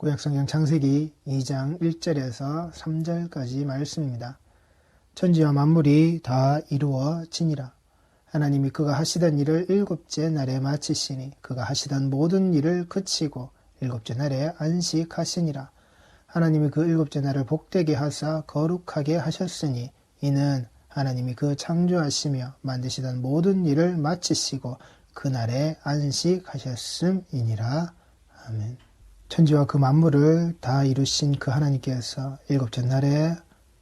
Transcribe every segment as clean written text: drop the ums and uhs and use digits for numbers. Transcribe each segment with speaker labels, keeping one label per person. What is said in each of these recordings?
Speaker 1: 구약성경 창세기 2장 1절에서 3절까지 말씀입니다. 천지와 만물이 다 이루어지니라. 하나님이 그가 하시던 일을 일곱째 날에 마치시니 그가 하시던 모든 일을 그치고 일곱째 날에 안식하시니라. 하나님이 그 일곱째 날을 복되게 하사 거룩하게 하셨으니 이는 하나님이 그 창조하시며 만드시던 모든 일을 마치시고 그 날에 안식하셨음이니라. 아멘. 천지와 그 만물을 다 이루신 그 하나님께서 일곱째 날에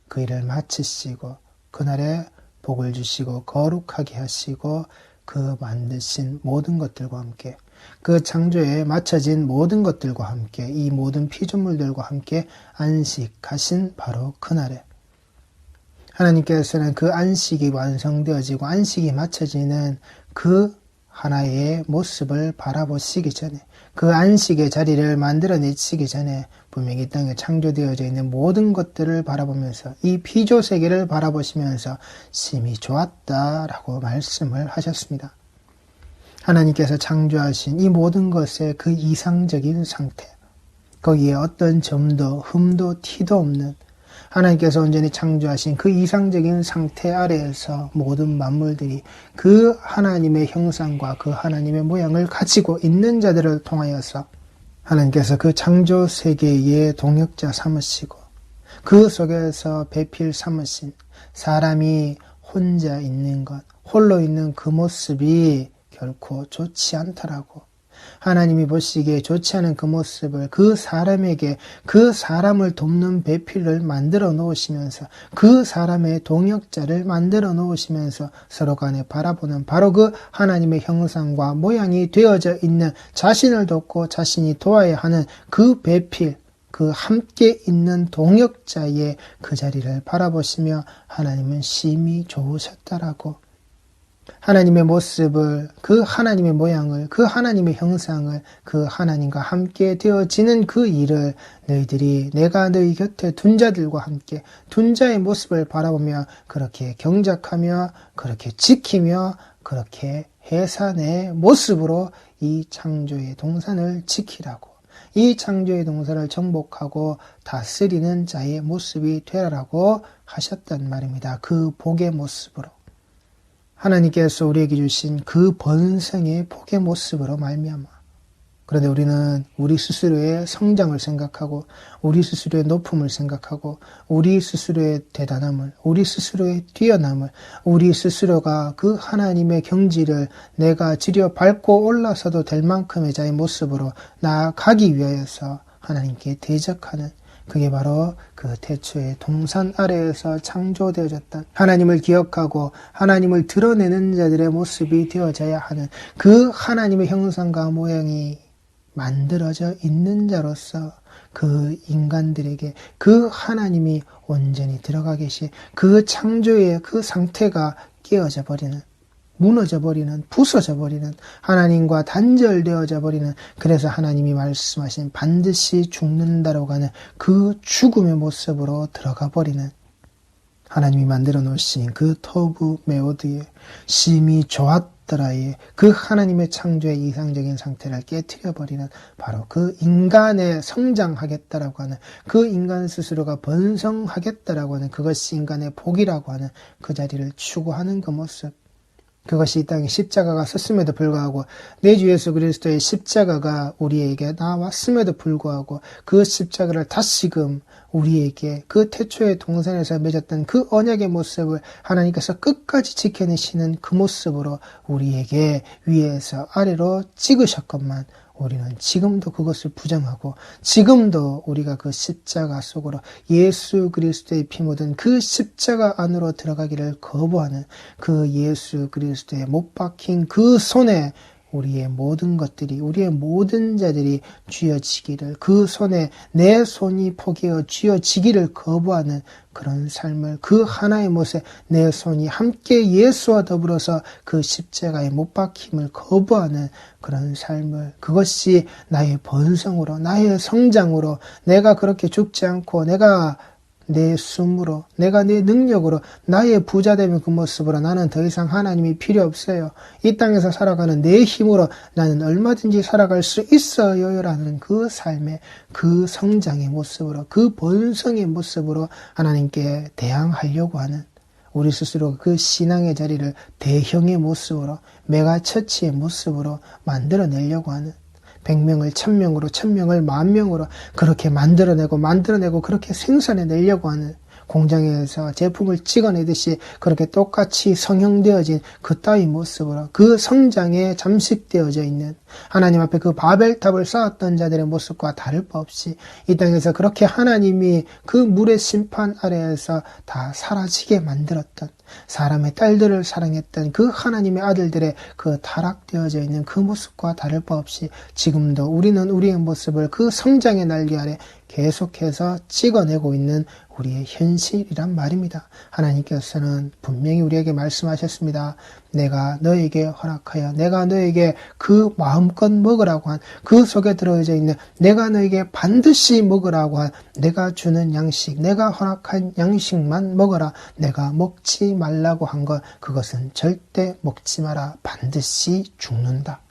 Speaker 1: 그 일을 마치시고 그날에 복을 주시고 거룩하게 하시고 그 만드신 모든 것들과 함께 그 창조에 맞춰진 모든 것들과 함께 이 모든 피조물들과 함께 안식하신 바로 그날에 하나님께서는 그 안식이 완성되어지고 안식이 맞춰지는 그 하나의 모습을 바라보시기 전에 그 안식의 자리를 만들어내시기 전에 분명히 이 땅에 창조되어져 있는 모든 것들을 바라보면서 이 피조 세계를 바라보시면서 심히 좋았다라고 말씀을 하셨습니다. 하나님께서 창조하신 이 모든 것의 그 이상적인 상태, 거기에 어떤 점도 흠도 티도 없는 하나님께서 온전히 창조하신 그 이상적인 상태 아래에서 모든 만물들이 그 하나님의 형상과 그 하나님의 모양을 가지고 있는 자들을 통하여서 하나님께서 그 창조 세계의 동역자 삼으시고 그 속에서 배필 삼으신 사람이 혼자 있는 것, 홀로 있는 그 모습이 결코 좋지 않더라고. 하나님이 보시기에 좋지 않은 그 모습을 그 사람에게 그 사람을 돕는 배필을 만들어 놓으시면서 그 사람의 동역자를 만들어 놓으시면서 서로 간에 바라보는 바로 그 하나님의 형상과 모양이 되어져 있는 자신을 돕고 자신이 도와야 하는 그 배필, 그 함께 있는 동역자의 그 자리를 바라보시며 하나님은 심히 좋으셨다라고 하나님의 모습을, 그 하나님의 모양을, 그 하나님의 형상을, 그 하나님과 함께 되어지는 그 일을 너희들이 내가 너희 곁에 둔 자들과 함께 둔 자의 모습을 바라보며 그렇게 경작하며 그렇게 지키며 그렇게 해산의 모습으로 이 창조의 동산을 지키라고 이 창조의 동산을 정복하고 다스리는 자의 모습이 되라고 하셨단 말입니다. 그 복의 모습으로. 하나님께서 우리에게 주신 그 번성의 복의 모습으로 말미암아. 그런데 우리는 우리 스스로의 성장을 생각하고 우리 스스로의 높음을 생각하고 우리 스스로의 대단함을 우리 스스로의 뛰어남을 우리 스스로가 그 하나님의 경지를 내가 지려 밟고 올라서도 될 만큼의 자의 모습으로 나아가기 위하여서 하나님께 대적하는 그게 바로 그 태초의 동산 아래에서 창조되어졌던 하나님을 기억하고 하나님을 드러내는 자들의 모습이 되어져야 하는 그 하나님의 형상과 모양이 만들어져 있는 자로서 그 인간들에게 그 하나님이 온전히 들어가 계신 그 창조의 그 상태가 깨어져 버리는 무너져 버리는, 부서져 버리는, 하나님과 단절되어져 버리는, 그래서 하나님이 말씀하신 반드시 죽는다라고 하는 그 죽음의 모습으로 들어가 버리는 하나님이 만들어 놓으신 그 터부 메오드의 심히 좋았더라의 그 하나님의 창조의 이상적인 상태를 깨트려 버리는 바로 그 인간의 성장하겠다라고 하는 그 인간 스스로가 번성하겠다라고 하는 그것이 인간의 복이라고 하는 그 자리를 추구하는 그 모습. 그것이 이 땅에 십자가가 섰음에도 불구하고 내 주 예수 그리스도의 십자가가 우리에게 나왔음에도 불구하고 그 십자가를 다시금 우리에게 그 태초의 동산에서 맺었던 그 언약의 모습을 하나님께서 끝까지 지켜내시는 그 모습으로 우리에게 위에서 아래로 찍으셨건만 우리는 지금도 그것을 부정하고 지금도 우리가 그 십자가 속으로 예수 그리스도의 피 묻은 그 십자가 안으로 들어가기를 거부하는 그 예수 그리스도의 못 박힌 그 손에 우리의 모든 것들이 우리의 모든 자들이 쥐어지기를 그 손에 내 손이 포개어 쥐어지기를 거부하는 그런 삶을 그 하나의 못에 내 손이 함께 예수와 더불어서 그 십자가에 못 박힘을 거부하는 그런 삶을 그것이 나의 번성으로 나의 성장으로 내가 그렇게 죽지 않고 내가 내 숨으로, 내가 내 능력으로, 나의 부자되면 그 모습으로 나는 더 이상 하나님이 필요 없어요. 이 땅에서 살아가는 내 힘으로 나는 얼마든지 살아갈 수 있어요. 라는 그 삶의 그 성장의 모습으로, 그 본성의 모습으로 하나님께 대항하려고 하는 우리 스스로 그 신앙의 자리를 대형의 모습으로, 메가처치의 모습으로 만들어내려고 하는 100명을 1000명으로, 1000명을 10,000명으로 그렇게 만들어내고 그렇게 생산해내려고 하는 공장에서 제품을 찍어내듯이 그렇게 똑같이 성형되어진 그 따위 모습으로 그 성장에 잠식되어져 있는 하나님 앞에 그 바벨탑을 쌓았던 자들의 모습과 다를 바 없이 이 땅에서 그렇게 하나님이 그 물의 심판 아래에서 다 사라지게 만들었던 사람의 딸들을 사랑했던 그 하나님의 아들들의 그 타락되어져 있는 그 모습과 다를 바 없이 지금도 우리는 우리의 모습을 그 성장의 날개 아래 계속해서 찍어내고 있는 우리의 현실이란 말입니다. 하나님께서는 분명히 우리에게 말씀하셨습니다. 내가 너에게 허락하여 내가 너에게 그 마음껏 먹으라고 한 그 속에 들어져 있는 내가 너에게 반드시 먹으라고 한 내가 주는 양식, 내가 허락한 양식만 먹어라. 내가 먹지 말라고 한 것, 그것은 절대 먹지 마라. 반드시 죽는다.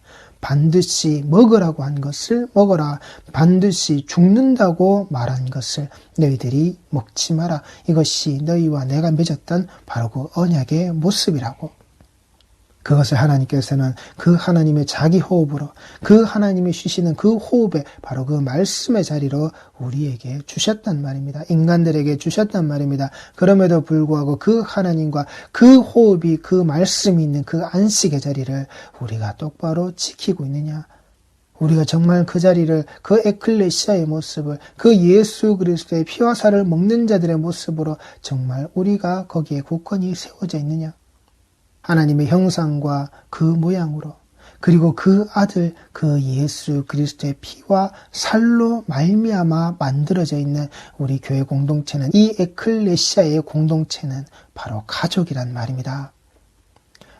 Speaker 1: 반드시 먹으라고 한 것을 먹어라. 반드시 죽는다고 말한 것을 너희들이 먹지 마라. 이것이 너희와 내가 맺었던 바로 그 언약의 모습이라고. 그것을 하나님께서는 그 하나님의 자기 호흡으로 그 하나님이 쉬시는 그 호흡에 바로 그 말씀의 자리로 우리에게 주셨단 말입니다. 인간들에게 주셨단 말입니다. 그럼에도 불구하고 그 하나님과 그 호흡이 그 말씀이 있는 그 안식의 자리를 우리가 똑바로 지키고 있느냐? 우리가 정말 그 자리를 그 에클레시아의 모습을 그 예수 그리스도의 피와 살을 먹는 자들의 모습으로 정말 우리가 거기에 굳건히 세워져 있느냐? 하나님의 형상과 그 모양으로 그리고 그 아들 그 예수 그리스도의 피와 살로 말미암아 만들어져 있는 우리 교회 공동체는 이 에클레시아의 공동체는 바로 가족이란 말입니다.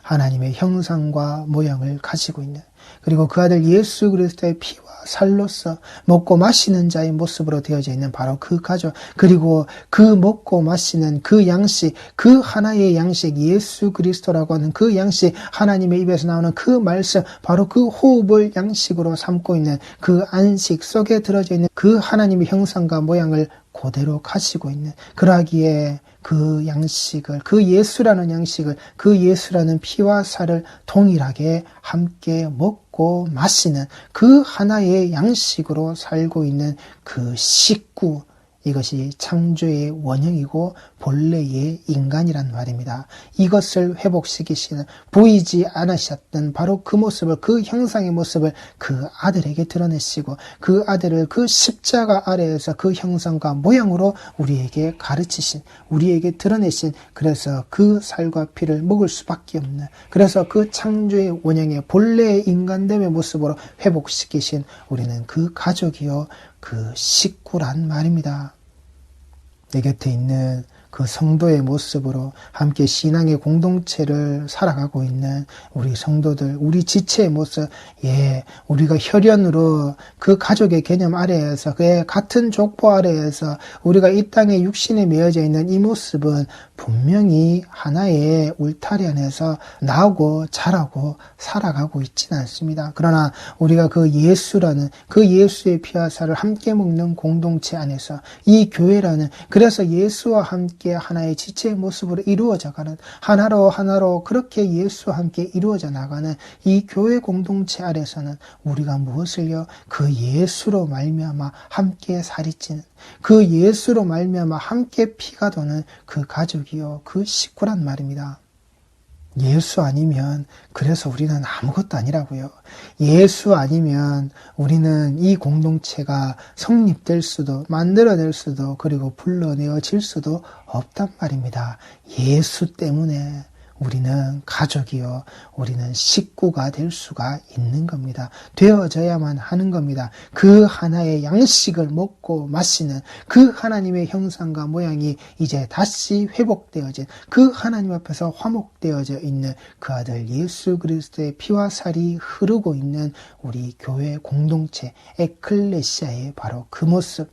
Speaker 1: 하나님의 형상과 모양을 가지고 있는 그리고 그 아들 예수 그리스도의 피와 살로서 먹고 마시는 자의 모습으로 되어져 있는 바로 그 가족, 그리고 그 먹고 마시는 그 양식, 그 하나의 양식, 예수 그리스도라고 하는 그 양식, 하나님의 입에서 나오는 그 말씀, 바로 그 호흡을 양식으로 삼고 있는 그 안식 속에 들어져 있는 그 하나님의 형상과 모양을 그대로 가지고 있는, 그러하기에 그 양식을, 그 예수라는 양식을, 그 예수라는 피와 살을 동일하게 함께 먹고 마시는 그 하나의 양식으로 살고 있는 그 식구, 이것이 창조의 원형이고 본래의 인간이란 말입니다. 이것을 회복시키시는 보이지 않으셨던 바로 그 모습을, 그 형상의 모습을 그 아들에게 드러내시고 그 아들을 그 십자가 아래에서 그 형상과 모양으로 우리에게 가르치신, 우리에게 드러내신, 그래서 그 살과 피를 먹을 수밖에 없는, 그래서 그 창조의 원형의 본래의 인간됨의 모습으로 회복시키신 우리는 그 가족이요 그 식구란 말입니다. 내 곁에 있는 그 성도의 모습으로 함께 신앙의 공동체를 살아가고 있는 우리 성도들, 우리 지체의 모습, 우리가 혈연으로 그 가족의 개념 아래에서 그 같은 족보 아래에서 우리가 이 땅에 육신에 매여져 있는 이 모습은 분명히 하나의 울타리 안에서 나오고 자라고 살아가고 있지는 않습니다. 그러나 우리가 그 예수라는 그 예수의 피와 살을 함께 먹는 공동체 안에서 이 교회라는, 그래서 예수와 함께 하나의 지체의 모습으로 이루어져가는, 하나로 그렇게 예수와 함께 이루어져 나가는 이 교회 공동체 아래서는 우리가 무엇을요? 그 예수로 말미암아 함께 살이 찌는, 그 예수로 말미암아 함께 피가 도는 그 가족이요 그 식구란 말입니다. 예수 아니면 그래서 우리는 아무것도 아니라고요. 예수 아니면 우리는 이 공동체가 성립될 수도 만들어낼 수도 그리고 불러내어질 수도 없단 말입니다. 예수 때문에 우리는 가족이요, 우리는 식구가 될 수가 있는 겁니다. 되어져야만 하는 겁니다. 그 하나의 양식을 먹고 마시는 그 하나님의 형상과 모양이 이제 다시 회복되어진, 그 하나님 앞에서 화목되어져 있는 그 아들 예수 그리스도의 피와 살이 흐르고 있는 우리 교회 공동체 에클레시아의 바로 그 모습,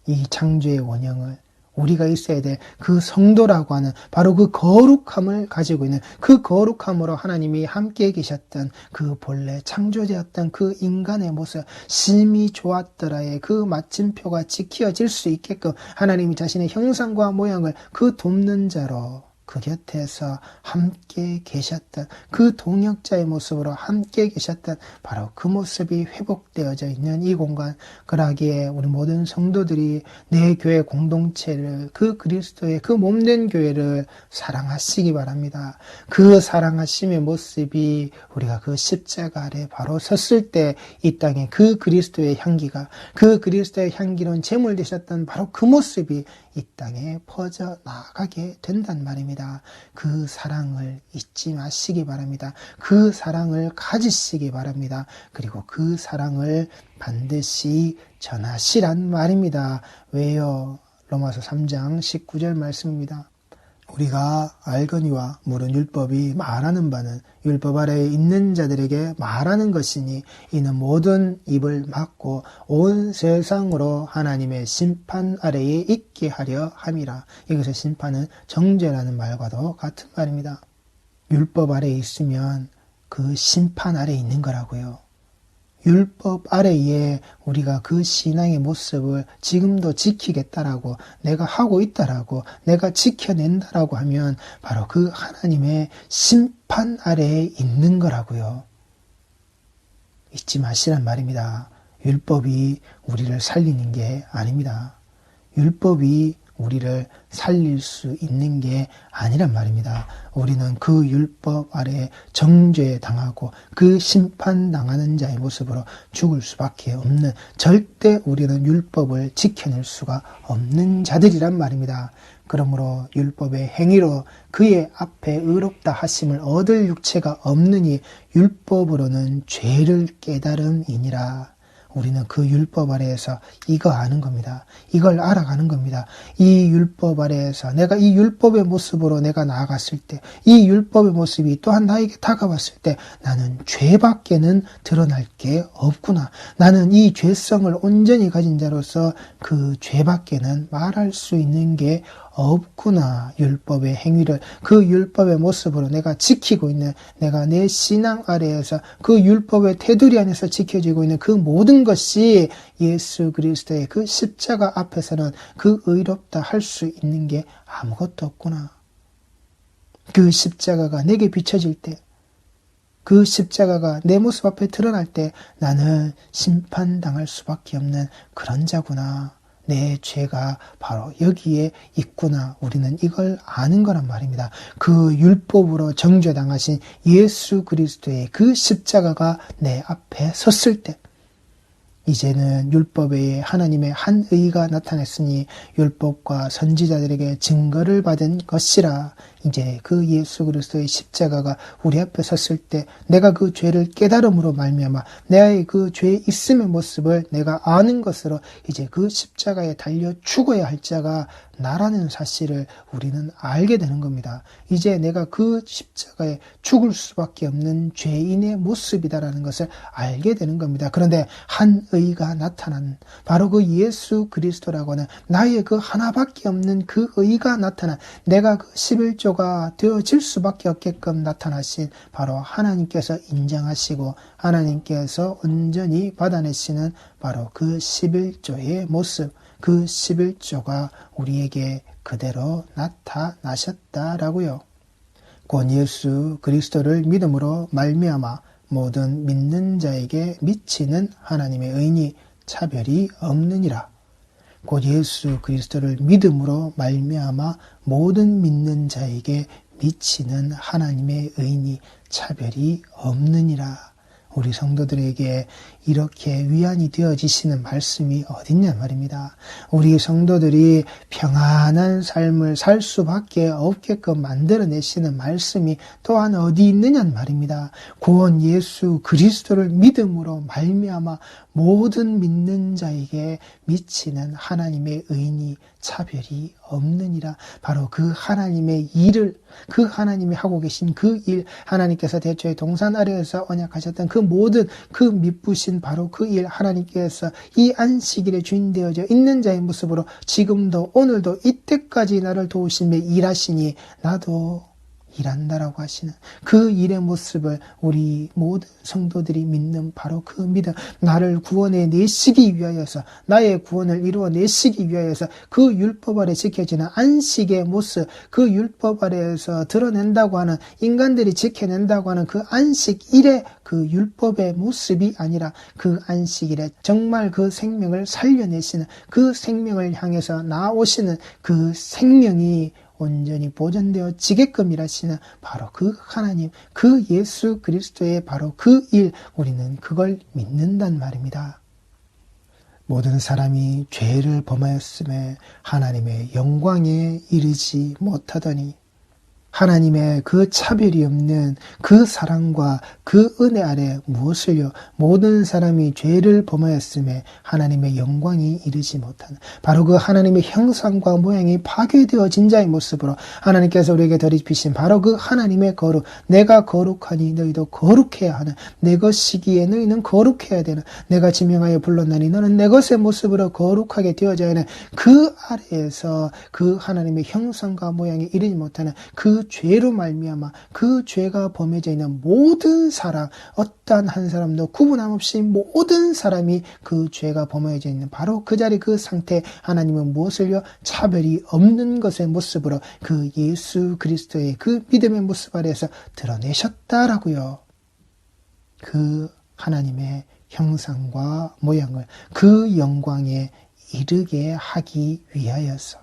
Speaker 1: 이 창조의 원형을 우리가 있어야 될 그 성도라고 하는 바로 그 거룩함을 가지고 있는 그 거룩함으로 하나님이 함께 계셨던 그 본래 창조되었던 그 인간의 모습, 심히 좋았더라의 그 마침표가 지켜질 수 있게끔 하나님이 자신의 형상과 모양을 그 돕는 자로 그 곁에서 함께 계셨던 그 동역자의 모습으로 함께 계셨던 바로 그 모습이 회복되어져 있는 이 공간, 그러기에 우리 모든 성도들이 내 교회 공동체를 그 그리스도의 그 몸된 교회를 사랑하시기 바랍니다. 그 사랑하심의 모습이 우리가 그 십자가 아래 바로 섰을 때 이 땅에 그 그리스도의 향기가, 그 그리스도의 향기로운 제물 되셨던 바로 그 모습이 이 땅에 퍼져나가게 된단 말입니다. 그 사랑을 잊지 마시기 바랍니다. 그 사랑을 가지시기 바랍니다. 그리고 그 사랑을 반드시 전하시란 말입니다. 왜요? 로마서 3장 19절 말씀입니다. 우리가 알거니와 물은 율법이 말하는 바는 율법 아래에 있는 자들에게 말하는 것이니 이는 모든 입을 막고 온 세상으로 하나님의 심판 아래에 있게 하려 함이라. 여기서 심판은 정죄라는 말과도 같은 말입니다. 율법 아래에 있으면 그 심판 아래에 있는 거라고요. 율법 아래에 우리가 그 신앙의 모습을 지금도 지키겠다라고, 내가 하고 있다라고, 내가 지켜낸다라고 하면 바로 그 하나님의 심판 아래에 있는 거라고요. 잊지 마시란 말입니다. 율법이 우리를 살리는 게 아닙니다. 율법이 우리를 살릴 수 있는 게 아니란 말입니다. 우리는 그 율법 아래에 정죄당하고 그 심판당하는 자의 모습으로 죽을 수밖에 없는, 절대 우리는 율법을 지켜낼 수가 없는 자들이란 말입니다. 그러므로 율법의 행위로 그의 앞에 의롭다 하심을 얻을 육체가 없느니 율법으로는 죄를 깨달음이니라. 우리는 그 율법 아래에서 이거 아는 겁니다. 이걸 알아가는 겁니다. 이 율법 아래에서 내가 이 율법의 모습으로 내가 나아갔을 때, 이 율법의 모습이 또한 나에게 다가왔을 때 나는 죄밖에는 드러날 게 없구나. 나는 이 죄성을 온전히 가진 자로서 그 죄밖에는 말할 수 있는 게 없구나. 율법의 행위를 그 율법의 모습으로 내가 지키고 있는, 내가 내 신앙 아래에서 그 율법의 테두리 안에서 지켜지고 있는 그 모든 것이 예수 그리스도의 그 십자가 앞에서는 그 의롭다 할 수 있는 게 아무것도 없구나. 그 십자가가 내게 비춰질 때, 그 십자가가 내 모습 앞에 드러날 때 나는 심판당할 수밖에 없는 그런 자구나. 내 죄가 바로 여기에 있구나. 우리는 이걸 아는 거란 말입니다. 그 율법으로 정죄당하신 예수 그리스도의 그 십자가가 내 앞에 섰을 때, 이제는 율법에 하나님의 한 의가 나타났으니 율법과 선지자들에게 증거를 받은 것이라. 이제 그 예수 그리스도의 십자가가 우리 앞에 섰을 때 내가 그 죄를 깨달음으로 말미암아 내의 그 죄의 있음의 모습을 내가 아는 것으로 이제 그 십자가에 달려 죽어야 할 자가 나라는 사실을 우리는 알게 되는 겁니다. 이제 내가 그 십자가에 죽을 수밖에 없는 죄인의 모습이다라는 것을 알게 되는 겁니다. 그런데 한 의가 나타난 바로 그 예수 그리스도라고 하는 나의 그 하나밖에 없는 그 의가 나타난, 내가 그 11조가 되어질 수밖에 없게끔 나타나신 바로 하나님께서 인정하시고 하나님께서 온전히 받아내시는 바로 그 11조의 모습, 그 11조가 우리에게 그대로 나타나셨다라고요. 곧 예수 그리스도를 믿음으로 말미암아 모든 믿는 자에게 미치는 하나님의 의니 차별이 없느니라. 곧 예수 그리스도를 믿음으로 말미암아 모든 믿는 자에게 미치는 하나님의 의니 차별이 없느니라. 우리 성도들에게 이렇게 위안이 되어지시는 말씀이 어딨냐 말입니다. 우리 성도들이 평안한 삶을 살 수밖에 없게끔 만들어내시는 말씀이 또한 어디 있느냐 말입니다. 곧 예수 그리스도를 믿음으로 말미암아 모든 믿는 자에게 미치는 하나님의 의인이 차별이 없느니라. 바로 그 하나님의 일을, 그 하나님이 하고 계신 그 일, 하나님께서 대초에 동산 아래에서 언약하셨던 그 모든 그 미쁘신 바로 그 일, 하나님께서 이 안식일에 주인 되어져 있는 자의 모습으로 지금도 오늘도 이때까지 나를 도우시며 일하시니 나도 일한다라고 하시는 그 일의 모습을 우리 모든 성도들이 믿는 바로 그 믿음, 나를 구원해 내시기 위하여서, 나의 구원을 이루어 내시기 위하여서 그 율법 아래 지켜지는 안식의 모습, 그 율법 아래에서 드러낸다고 하는, 인간들이 지켜낸다고 하는 그 안식일의 그 율법의 모습이 아니라 그 안식일에 정말 그 생명을 살려내시는, 그 생명을 향해서 나오시는 그 생명이 온전히 보존되어 지게끔 일하시는 바로 그 하나님, 그 예수 그리스도의 바로 그 일, 우리는 그걸 믿는단 말입니다. 모든 사람이 죄를 범하였음에 하나님의 영광에 이르지 못하더니, 하나님의 그 차별이 없는 그 사랑과 그 은혜 아래 무엇을요? 모든 사람이 죄를 범하였음에 하나님의 영광이 이르지 못하는 바로 그 하나님의 형상과 모양이 파괴되어진 자의 모습으로 하나님께서 우리에게 덧입히신 바로 그 하나님의 거룩, 내가 거룩하니 너희도 거룩해야 하는, 내 것이기에 너희는 거룩해야 되는, 내가 지명하여 불렀나니 너는 내 것의 모습으로 거룩하게 되어져야 하는 그 아래에서 그 하나님의 형상과 모양이 이르지 못하는 그 죄로 말미암아 그 죄가 범해져 있는 모든 사람, 어떠한 한 사람도 구분함 없이 모든 사람이 그 죄가 범해져 있는 바로 그 자리, 그 상태, 하나님은 무엇을요? 차별이 없는 것의 모습으로 그 예수 그리스도의 그 믿음의 모습 아래에서 드러내셨다라고요. 그 하나님의 형상과 모양을 그 영광에 이르게 하기 위하여서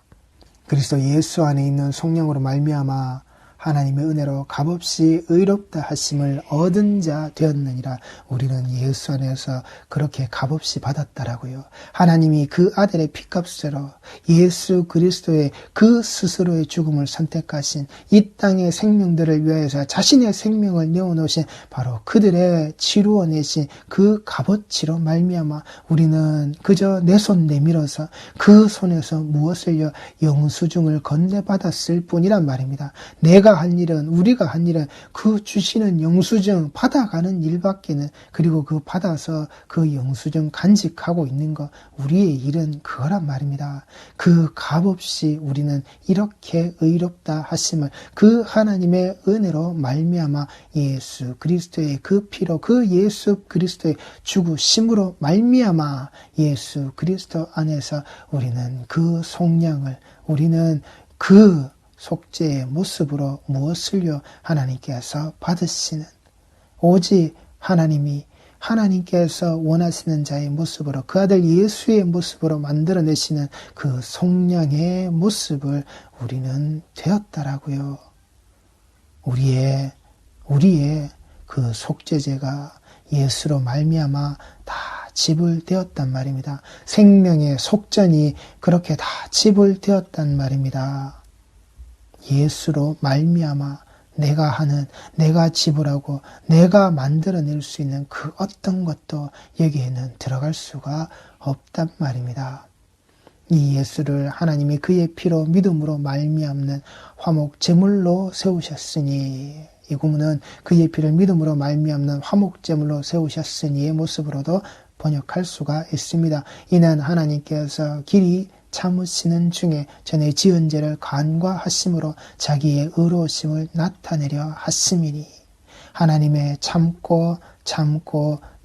Speaker 1: 그리스도 예수 안에 있는 성령으로 말미암아 하나님의 은혜로 값없이 의롭다 하심을 얻은 자 되었느니라. 우리는 예수 안에서 그렇게 값없이 받았다라고요. 하나님이 그 아들의 피값으로 예수 그리스도의 그 스스로의 죽음을 선택하신, 이 땅의 생명들을 위하여서 자신의 생명을 내어놓으신 바로 그들의 치루어 내신 그 값어치로 말미암아 우리는 그저 내 손 내밀어서 그 손에서 무엇을요? 영수증을 건네받았을 뿐이란 말입니다. 내가 한 일은, 우리가 한 일은 그 주시는 영수증 받아가는 일밖에는, 그리고 그 받아서 그 영수증 간직하고 있는 것, 우리의 일은 그거란 말입니다. 그 값없이 우리는 이렇게 의롭다 하심을 그 하나님의 은혜로 말미암아 예수 그리스도의 그 피로, 그 예수 그리스도의 죽으심으로 말미암아 예수 그리스도 안에서 우리는 그 속량을, 우리는 그 속죄의 모습으로 무엇을요? 하나님께서 받으시는, 오직 하나님께서 원하시는 자의 모습으로, 그 아들 예수의 모습으로 만들어내시는 그 속량의 모습을 우리는 되었다라고요. 우리의 그 속죄제가 예수로 말미암아 다 지불되었단 말입니다. 생명의 속전이 그렇게 다 지불되었단 말입니다. 예수로 말미암아 내가 지불하고 내가 만들어낼 수 있는 그 어떤 것도 여기에는 들어갈 수가 없단 말입니다. 이 예수를 하나님이 그의 피로 믿음으로 말미암는 화목 제물로 세우셨으니, 이 구문은 그의 피를 믿음으로 말미암는 화목 제물로 세우셨으니의 모습으로도 번역할 수가 있습니다. 이는 하나님께서 길이 참으시는 중에 전에 지은 죄를 간과하심으로 자기의 의로우심을 나타내려 하심이니, 하나님의 참고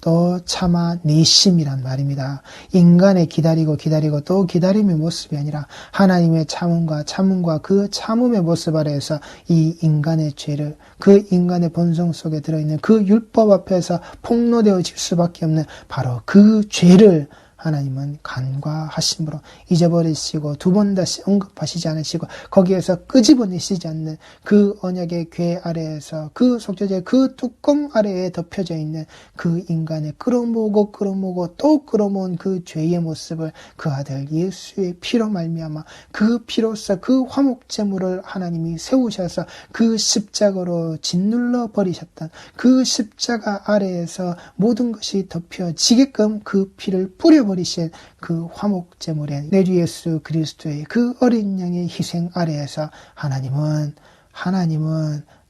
Speaker 1: 또 참아내심이란 말입니다. 인간의 기다리고 또 기다림의 모습이 아니라 하나님의 참음과 그 참음의 모습 아래에서 이 인간의 죄를, 그 인간의 본성 속에 들어있는 그 율법 앞에서 폭로되어질 수밖에 없는 바로 그 죄를 하나님은 간과하심으로 잊어버리시고 두 번 다시 언급하시지 않으시고 거기에서 끄집어내시지 않는 그 언약의 궤 아래에서 그 속죄제의 그 뚜껑 아래에 덮여져 있는 그 인간의 끌어모으고 또 끌어모은 그 죄의 모습을 그 아들 예수의 피로 말미암아 그 피로써 그 화목제물을 하나님이 세우셔서 그 십자가로 짓눌러 버리셨던 그 십자가 아래에서 모든 것이 덮여지게끔 그 피를 뿌려버리신 그 화목제물의 내 주 예수 그리스도의 그 어린 양의 희생 아래에서 하나님은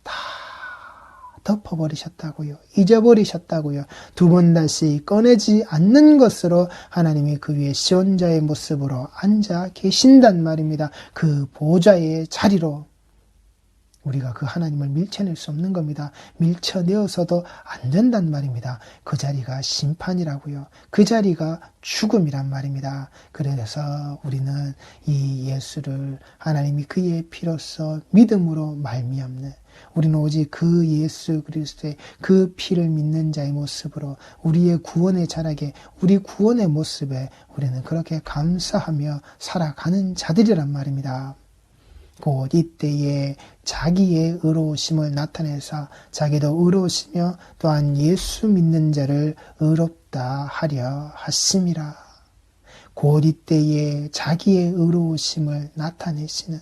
Speaker 1: 다 덮어버리셨다고요. 잊어버리셨다고요. 두 번 다시 꺼내지 않는 것으로 하나님이 그 위에 시온자의 모습으로 앉아 계신단 말입니다. 그 보좌의 자리로 우리가 그 하나님을 밀쳐낼 수 없는 겁니다. 밀쳐내어서도 안 된단 말입니다. 그 자리가 심판이라고요. 그 자리가 죽음이란 말입니다. 그래서 우리는 이 예수를 하나님이 그의 피로써 믿음으로 말미암는 우리는 오직 그 예수 그리스도의 그 피를 믿는 자의 모습으로 우리의 구원의 자락에 우리 구원의 모습에 우리는 그렇게 감사하며 살아가는 자들이란 말입니다. 곧 이때에 자기의 의로우심을 나타내서 자기도 의로우시며 또한 예수 믿는 자를 의롭다 하려 하심이라. 곧 이때에 자기의 의로우심을 나타내시는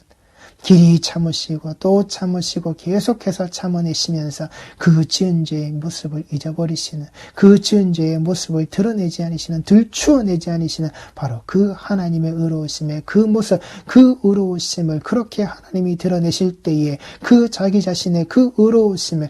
Speaker 1: 길이 참으시고 또 참으시고 계속해서 참아내시면서 그 지은 죄의 모습을 잊어버리시는 그 지은 죄의 모습을 드러내지 않으시는 들추어내지 않으시는 바로 그 하나님의 의로우심의 그 모습 그 의로우심을 그렇게 하나님이 드러내실 때에 그 자기 자신의 그 의로우심을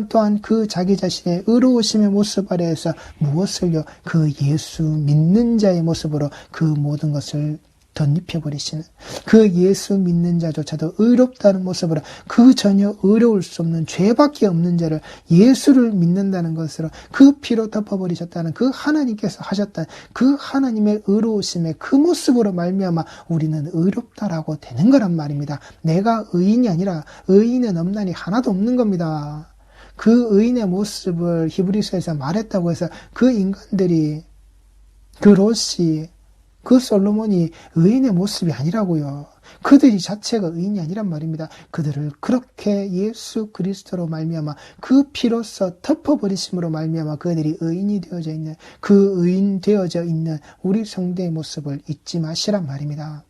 Speaker 1: 또한 그 자기 자신의 의로우심의 모습 아래에서 무엇을요? 그 예수 믿는 자의 모습으로 그 모든 것을 덧입혀버리시는 그 예수 믿는 자조차도 의롭다는 모습으로 그 전혀 의로울 수 없는 죄밖에 없는 자를 예수를 믿는다는 것으로 그 피로 덮어버리셨다는 그 하나님께서 하셨다는 그 하나님의 의로우심의 그 모습으로 말미암아 우리는 의롭다라고 되는 거란 말입니다. 내가 의인이 아니라 의인은 없나니 하나도 없는 겁니다. 그 의인의 모습을 히브리서에서 말했다고 해서 그 인간들이 그 롯이 그 솔로몬이 의인의 모습이 아니라고요. 그들이 자체가 의인이 아니란 말입니다. 그들을 그렇게 예수 그리스도로 말미암아 그 피로써 덮어버리심으로 말미암아 그들이 의인이 되어져 있는 그 의인 되어져 있는 우리 성도의 모습을 잊지 마시란 말입니다.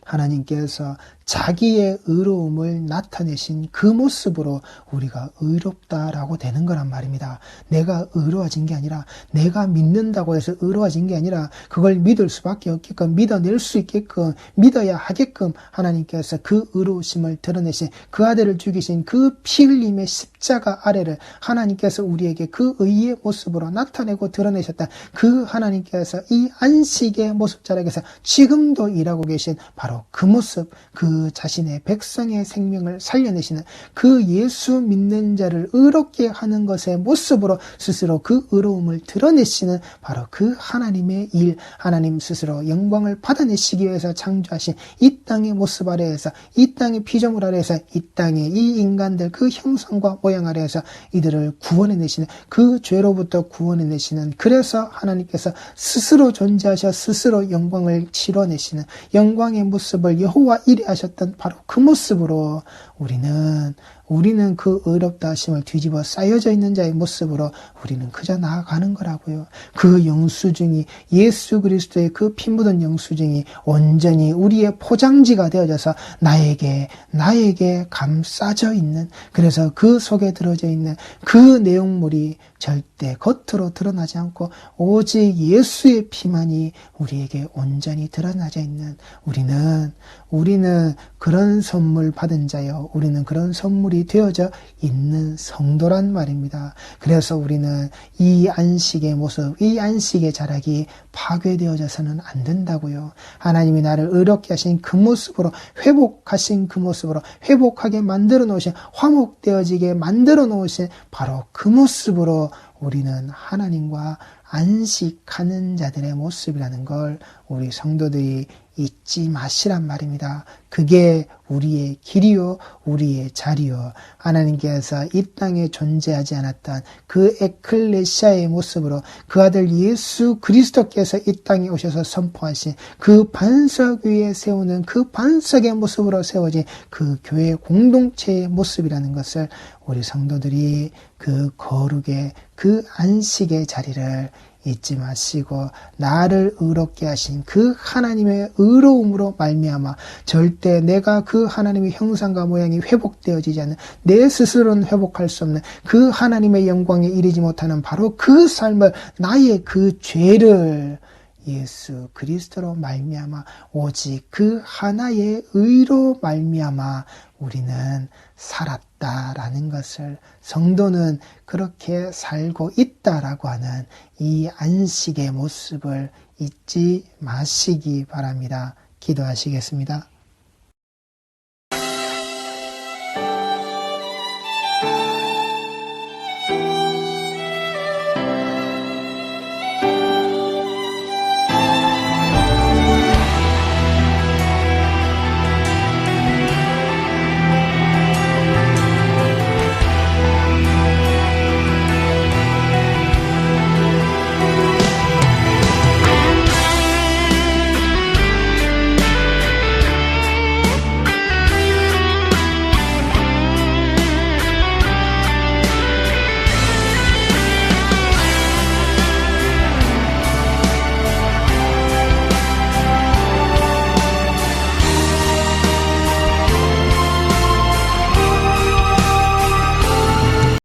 Speaker 1: 하나님께서 자기의 의로움을 나타내신 그 모습으로 우리가 의롭다라고 되는 거란 말입니다. 내가 의로워진 게 아니라 내가 믿는다고 해서 의로워진 게 아니라 그걸 믿을 수밖에 없게끔 믿어낼 수 있게끔 믿어야 하게끔 하나님께서 그 의로우심을 드러내신 그 아들을 죽이신 그 피 흘림의 십자가 아래를 하나님께서 우리에게 그 의의 모습으로 나타내고 드러내셨다. 그 하나님께서 이 안식의 모습 자락에서 지금도 일하고 계신 바로 그 모습, 그 자신의 백성의 생명을 살려내시는 그 예수 믿는 자를 의롭게 하는 것의 모습으로 스스로 그 의로움을 드러내시는 바로 그 하나님의 일, 하나님 스스로 영광을 받아내시기 위해서 창조하신 이 땅의 모습 아래에서 이 땅의 피조물 아래에서 이 땅의 이 인간들 그 형상과 모양 아래에서 이들을 구원해내시는 그 죄로부터 구원해내시는 그래서 하나님께서 스스로 존재하셔 스스로 영광을 치러내시는 영광의 모습을 여호와 이레 하셨던 바로 그 모습으로 우리는 그 의롭다 하심을 뒤집어 쌓여져 있는 자의 모습으로 우리는 그저 나아가는 거라고요. 그 영수증이 예수 그리스도의 그 피 묻은 영수증이 온전히 우리의 포장지가 되어져서 나에게 감싸져 있는 그래서 그 속에 들어져 있는 그 내용물이 절대 겉으로 드러나지 않고 오직 예수의 피만이 우리에게 온전히 드러나져 있는 우리는 그런 선물 받은 자요. 우리는 그런 선물이 되어져 있는 성도란 말입니다. 그래서 우리는 이 안식의 모습, 이 안식의 자락이 파괴되어져서는 안 된다고요. 하나님이 나를 의롭게 하신 그 모습으로 회복하신 그 모습으로 회복하게 만들어 놓으신 화목되어지게 만들어 놓으신 바로 그 모습으로 우리는 하나님과 안식하는 자들의 모습이라는 걸 우리 성도들이 잊지 마시란 말입니다. 그게 우리의 길이요 우리의 자리요. 하나님께서 이 땅에 존재하지 않았던 그 에클레시아의 모습으로 그 아들 예수 그리스도께서 이 땅에 오셔서 선포하신 그 반석 위에 세우는 그 반석의 모습으로 세워진 그 교회 공동체의 모습이라는 것을 우리 성도들이 그 거룩의 그 안식의 자리를 잊지 마시고 나를 의롭게 하신 그 하나님의 의로움으로 말미암아 절대 내가 그 하나님의 형상과 모양이 회복되어지지 않는 내 스스로는 회복할 수 없는 그 하나님의 영광에 이르지 못하는 바로 그 삶을 나의 그 죄를 예수 그리스도로 말미암아 오직 그 하나의 의로 말미암아 우리는 살았다라는 것을 성도는 그렇게 살고 있다라고 하는 이 안식의 모습을 잊지 마시기 바랍니다. 기도하시겠습니다.